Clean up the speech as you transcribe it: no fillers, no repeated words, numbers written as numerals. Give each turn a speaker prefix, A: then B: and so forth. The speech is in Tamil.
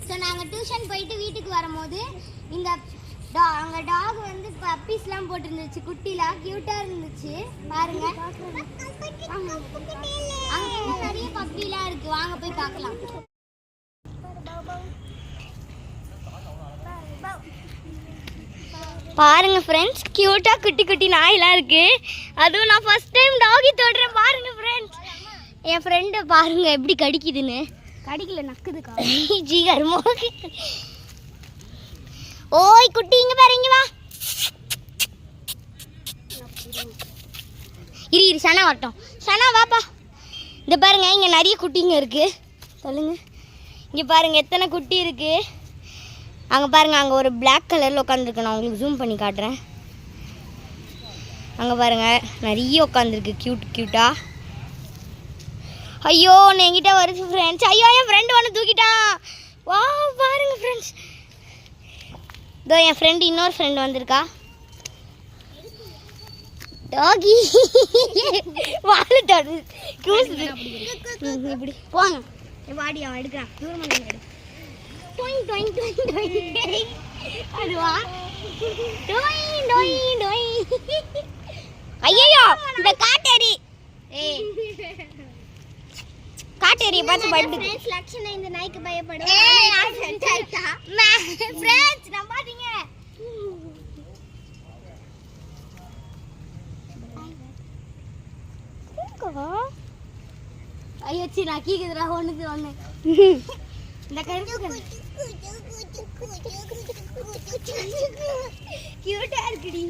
A: ஸோ நாங்கள் டியூஷன் போயிட்டு வீட்டுக்கு வரும்போது இந்த அங்கே டாக் வந்து பப்பீஸ்லாம் போட்டுருந்துச்சு, குட்டிலாம் க்யூட்டாக இருந்துச்சு பாருங்க. அங்கே நிறைய பப்பிலாம் இருக்கு, வாங்க போய் பார்க்கலாம். பாருங்க ஃப்ரெண்ட்ஸ், க்யூட்டா குட்டி குட்டி நாயெல்லாம் இருக்கு. அதுவும் நான் ஃபர்ஸ்ட் டைம் டாகி தொடுறேன். பாருங்க ஃப்ரெண்ட்ஸ், என் ஃப்ரெண்டை பாருங்க எப்படி கடிக்குதுன்னு. கடிக்கல, நக்குதுக்கா. ஜி கருமோ. ஓய் குட்டி, இங்க பாரு, இங்க வா. இரு சனா வரட்டும். சனா வாப்பா. இந்த பாருங்க, இங்க நிறைய குட்டிங்க இருக்கு. சொல்லுங்க, இங்க பாருங்க எத்தனை குட்டி இருக்கு. அங்கே பாருங்கள், அங்கே ஒரு பிளாக் கலரில் உட்காந்துருக்கு. நான் உங்களுக்கு ஜூம் பண்ணி காட்டுறேன். அங்கே பாருங்கள், நிறைய உட்காந்துருக்கு க்யூட்டாக. ஐயோ, ஒன்று என்கிட்ட வருது ஃப்ரெண்ட்ஸ். ஐயோ, என் ஃப்ரெண்டு ஒன்று தூக்கிட்டான். வா பாருங்கள் ஃப்ரெண்ட்ஸ், இதோ என் ஃப்ரெண்டு, இன்னொரு ஃப்ரெண்டு வந்திருக்கா. டாகி வாழை தொடு இப்படி போங்க. வாடி, அவன் எடுக்கிறான். தூரமாக எடு. ஐயோ, இந்த காட்டேரி காட்டேரியை பார்த்து பயப்படுது. லட்சணா இந்த நாய்க்கு பயப்படும். நம்பாதீங்க. ஐயோ, நான் கீக்குதுடா ஒண்ணுக்கு ஒண்ணு. இந்த கருப்பு கியூட்டா இருக்குடி.